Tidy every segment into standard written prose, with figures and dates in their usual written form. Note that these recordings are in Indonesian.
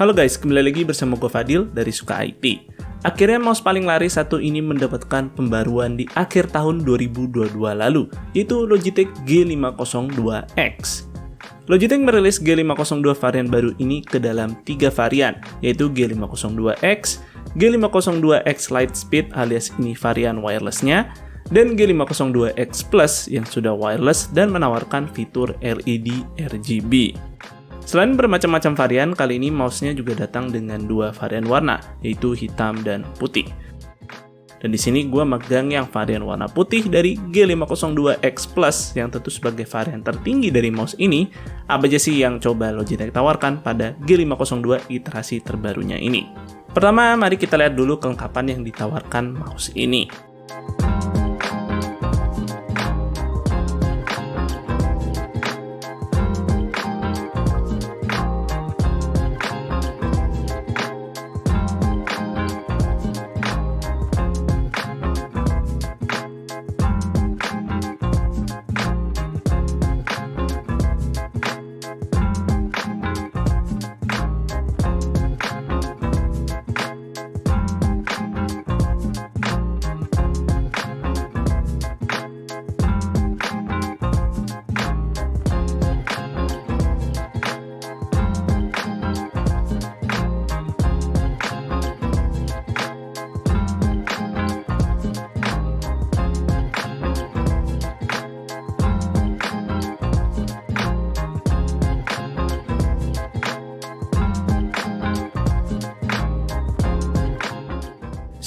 Halo guys, kembali lagi bersama gue Fadil dari Suka IT. Akhirnya mouse paling laris satu ini mendapatkan pembaruan di akhir tahun 2022 lalu, yaitu Logitech G502X. Logitech merilis G502 varian baru ini ke dalam 3 varian, yaitu G502X, G502X Lightspeed alias ini varian wirelessnya, dan G502X Plus yang sudah wireless dan menawarkan fitur LED RGB. Selain bermacam-macam varian, kali ini mouse-nya juga datang dengan 2 varian warna, yaitu hitam dan putih. Dan di sini gue megang yang varian warna putih dari G502X Plus yang tentu sebagai varian tertinggi dari mouse ini. Apa aja sih yang coba Logitech tawarkan pada G502 iterasi terbarunya ini? Pertama, mari kita lihat dulu kelengkapan yang ditawarkan mouse ini.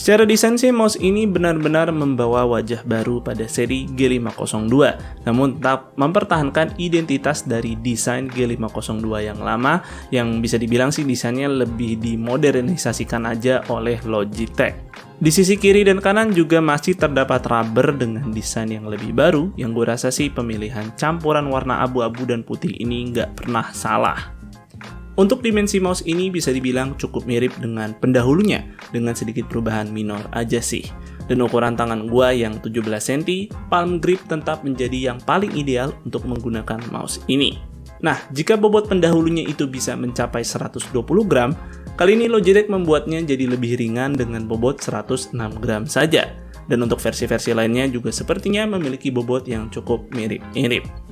Secara desain sih mouse ini benar-benar membawa wajah baru pada seri G502, namun tetap mempertahankan identitas dari desain G502 yang lama, yang bisa dibilang sih desainnya lebih dimodernisasikan aja oleh Logitech. Di sisi kiri dan kanan juga masih terdapat rubber dengan desain yang lebih baru, yang gue rasa sih pemilihan campuran warna abu-abu dan putih ini nggak pernah salah. Untuk dimensi mouse ini bisa dibilang cukup mirip dengan pendahulunya, dengan sedikit perubahan minor aja sih. Dan ukuran tangan gua yang 17 cm, palm grip tetap menjadi yang paling ideal untuk menggunakan mouse ini. Nah, jika bobot pendahulunya itu bisa mencapai 120 gram, kali ini Logitech membuatnya jadi lebih ringan dengan bobot 106 gram saja. Dan untuk versi-versi lainnya juga sepertinya memiliki bobot yang cukup mirip-mirip.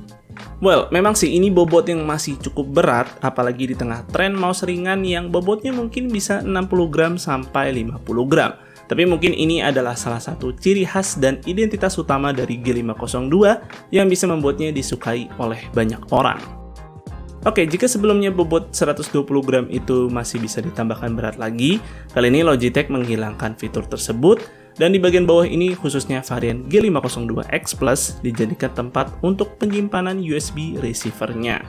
Well, memang sih ini bobot yang masih cukup berat, apalagi di tengah tren mouse ringan yang bobotnya mungkin bisa 60 gram sampai 50 gram. Tapi mungkin ini adalah salah satu ciri khas dan identitas utama dari G502 yang bisa membuatnya disukai oleh banyak orang. Oke, jika sebelumnya bobot 120 gram itu masih bisa ditambahkan berat lagi, kali ini Logitech menghilangkan fitur tersebut. Dan di bagian bawah ini khususnya varian G502X Plus dijadikan tempat untuk penyimpanan USB receiver-nya.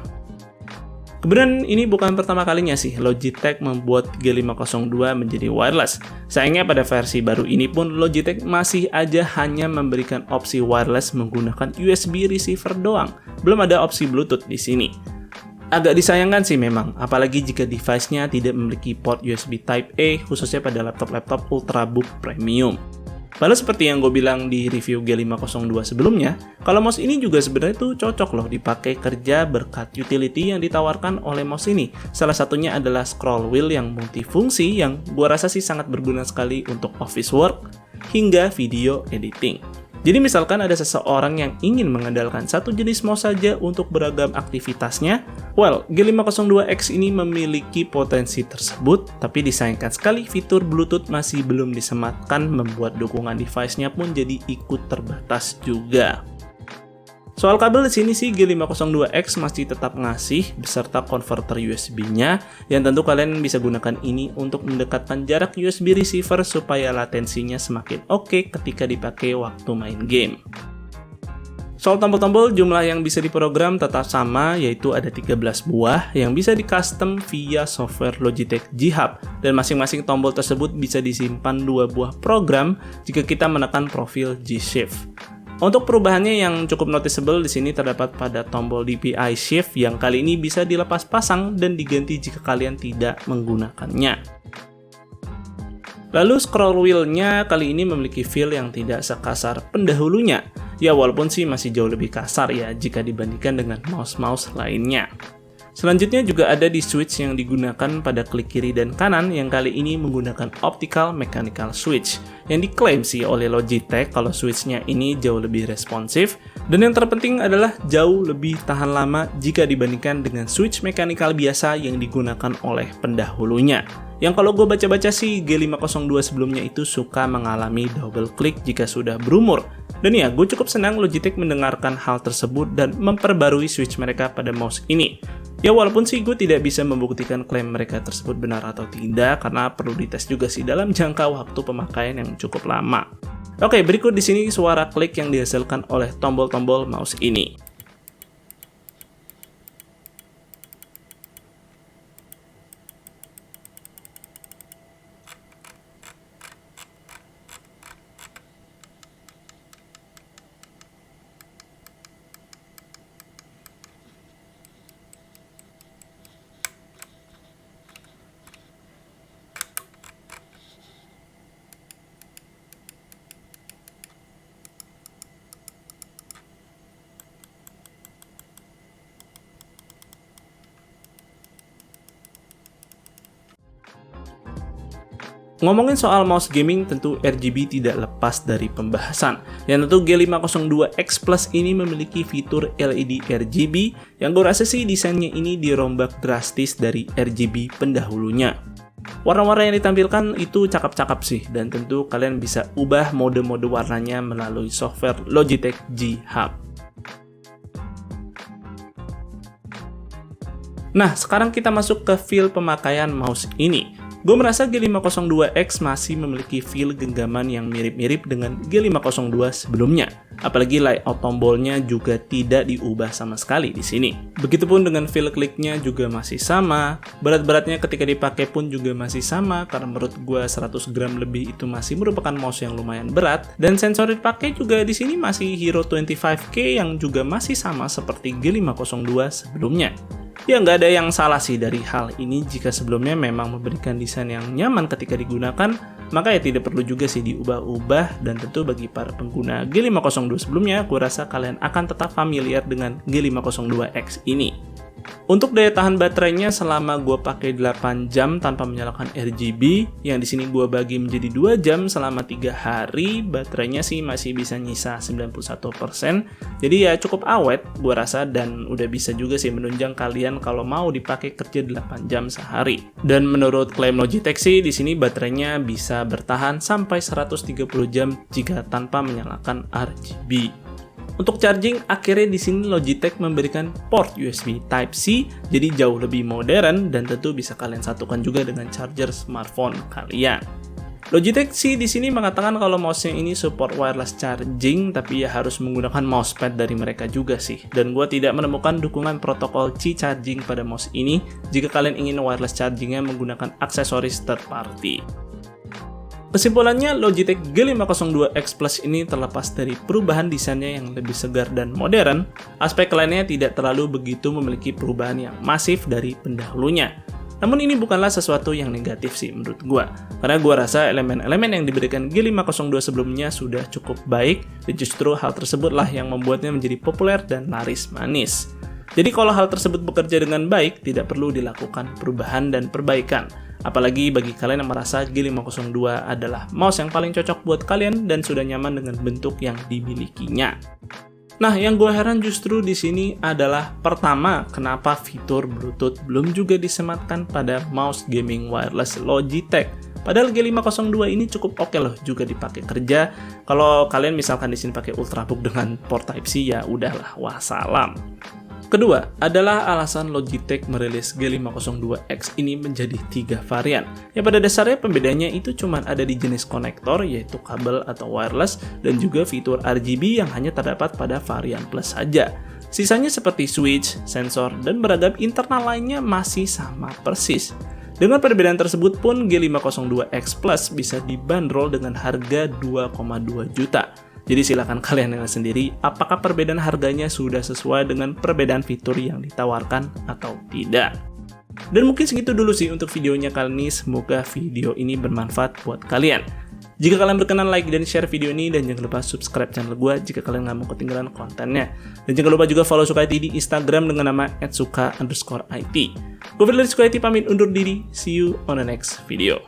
Kemudian ini bukan pertama kalinya sih Logitech membuat G502 menjadi wireless. Sayangnya pada versi baru ini pun Logitech masih aja hanya memberikan opsi wireless menggunakan USB receiver doang. Belum ada opsi Bluetooth di sini. Agak disayangkan sih memang, apalagi jika device-nya tidak memiliki port USB Type-A khususnya pada laptop-laptop Ultrabook Premium. Lalu seperti yang gue bilang di review G502 sebelumnya, kalau mouse ini juga sebenarnya tuh cocok loh dipakai kerja berkat utility yang ditawarkan oleh mouse ini. Salah satunya adalah scroll wheel yang multifungsi yang gue rasa sih sangat berguna sekali untuk office work hingga video editing. Jadi misalkan ada seseorang yang ingin mengandalkan satu jenis mouse saja untuk beragam aktivitasnya, well, G502X ini memiliki potensi tersebut, tapi disayangkan sekali fitur Bluetooth masih belum disematkan, membuat dukungan device-nya pun jadi ikut terbatas juga. Soal kabel di sini sih G502X masih tetap ngasih beserta konverter USB-nya yang tentu kalian bisa gunakan ini untuk mendekatkan jarak USB receiver supaya latensinya semakin oke ketika dipakai waktu main game. Soal tombol-tombol, jumlah yang bisa diprogram tetap sama, yaitu ada 13 buah yang bisa di-custom via software Logitech G Hub, dan masing-masing tombol tersebut bisa disimpan 2 buah program jika kita menekan profil G-Shift. Untuk perubahannya yang cukup noticeable di sini terdapat pada tombol DPI Shift yang kali ini bisa dilepas pasang dan diganti jika kalian tidak menggunakannya. Lalu scroll wheel-nya kali ini memiliki feel yang tidak sekasar pendahulunya. Ya walaupun sih masih jauh lebih kasar ya jika dibandingkan dengan mouse-mouse lainnya. Selanjutnya juga ada di switch yang digunakan pada klik kiri dan kanan yang kali ini menggunakan optical mechanical switch yang diklaim sih oleh Logitech kalau switchnya ini jauh lebih responsif dan yang terpenting adalah jauh lebih tahan lama jika dibandingkan dengan switch mechanical biasa yang digunakan oleh pendahulunya. Yang kalau gue baca-baca sih G502 sebelumnya itu suka mengalami double click jika sudah berumur. Dan ya, gue cukup senang Logitech mendengarkan hal tersebut dan memperbarui switch mereka pada mouse ini. Ya walaupun sih gue tidak bisa membuktikan klaim mereka tersebut benar atau tidak karena perlu dites juga sih dalam jangka waktu pemakaian yang cukup lama. Oke, berikut di sini suara klik yang dihasilkan oleh tombol-tombol mouse ini. Ngomongin soal mouse gaming, tentu RGB tidak lepas dari pembahasan. Yang tentu G502X Plus ini memiliki fitur LED RGB yang gue rasa sih desainnya ini dirombak drastis dari RGB pendahulunya. Warna-warna yang ditampilkan itu cakep-cakep sih, dan tentu kalian bisa ubah mode-mode warnanya melalui software Logitech G Hub. Nah, sekarang kita masuk ke feel pemakaian mouse ini. Gue merasa G502X masih memiliki feel genggaman yang mirip-mirip dengan G502 sebelumnya. Apalagi layout tombolnya juga tidak diubah sama sekali di sini. Begitupun dengan feel kliknya juga masih sama. Berat-beratnya ketika dipakai pun juga masih sama karena menurut gue 100 gram lebih itu masih merupakan mouse yang lumayan berat. Dan sensor yang dipakai juga di sini masih Hero 25K yang juga masih sama seperti G502 sebelumnya. Ya nggak ada yang salah sih dari hal ini jika sebelumnya memang memberikan desain yang nyaman ketika digunakan, maka ya tidak perlu juga sih diubah-ubah dan tentu bagi para pengguna G502 sebelumnya, aku rasa kalian akan tetap familiar dengan G502X ini. Untuk daya tahan baterainya selama gue pakai 8 jam tanpa menyalakan RGB, yang di sini gue bagi menjadi 2 jam selama 3 hari, baterainya sih masih bisa nyisa 91%. Jadi ya cukup awet gue rasa dan udah bisa juga sih menunjang kalian kalau mau dipakai kerja 8 jam sehari. Dan menurut klaim Logitech sih di sini baterainya bisa bertahan sampai 130 jam jika tanpa menyalakan RGB. Untuk charging, akhirnya di sini Logitech memberikan port USB Type-C, jadi jauh lebih modern dan tentu bisa kalian satukan juga dengan charger smartphone kalian. Logitech sih di sini mengatakan kalau mouse-nya ini support wireless charging, tapi ya harus menggunakan mousepad dari mereka juga sih. Dan gue tidak menemukan dukungan protokol Qi charging pada mouse ini jika kalian ingin wireless chargingnya menggunakan aksesoris third party. Kesimpulannya, Logitech G502X Plus ini terlepas dari perubahan desainnya yang lebih segar dan modern, aspek lainnya tidak terlalu begitu memiliki perubahan yang masif dari pendahulunya. Namun ini bukanlah sesuatu yang negatif sih menurut gua, karena gua rasa elemen-elemen yang diberikan G502 sebelumnya sudah cukup baik, dan justru hal tersebutlah yang membuatnya menjadi populer dan laris manis. Jadi kalau hal tersebut bekerja dengan baik, tidak perlu dilakukan perubahan dan perbaikan. Apalagi bagi kalian yang merasa G502 adalah mouse yang paling cocok buat kalian dan sudah nyaman dengan bentuk yang dimilikinya. Nah, yang gue heran justru di sini adalah pertama, kenapa fitur Bluetooth belum juga disematkan pada mouse gaming wireless Logitech. Padahal G502 ini cukup oke loh juga dipakai kerja. Kalau kalian misalkan di sini pakai Ultrabook dengan port Type-C ya udahlah, wassalam. Kedua, adalah alasan Logitech merilis G502X ini menjadi 3 varian. Ya pada dasarnya pembedanya itu cuma ada di jenis konektor yaitu kabel atau wireless dan juga fitur RGB yang hanya terdapat pada varian Plus saja. Sisanya seperti switch, sensor, dan beragam internal lainnya masih sama persis. Dengan perbedaan tersebut pun G502X Plus bisa dibanderol dengan harga 2,2 juta. Jadi silakan kalian nilai sendiri apakah perbedaan harganya sudah sesuai dengan perbedaan fitur yang ditawarkan atau tidak. Dan mungkin segitu dulu sih untuk videonya kali ini, semoga video ini bermanfaat buat kalian. Jika kalian berkenan, like dan share video ini, dan jangan lupa subscribe channel gue jika kalian nggak mau ketinggalan kontennya. Dan jangan lupa juga follow Sukaiti di Instagram dengan nama @suka_it. Gue Firly dari Sukaiti pamit undur diri. See you on the next video.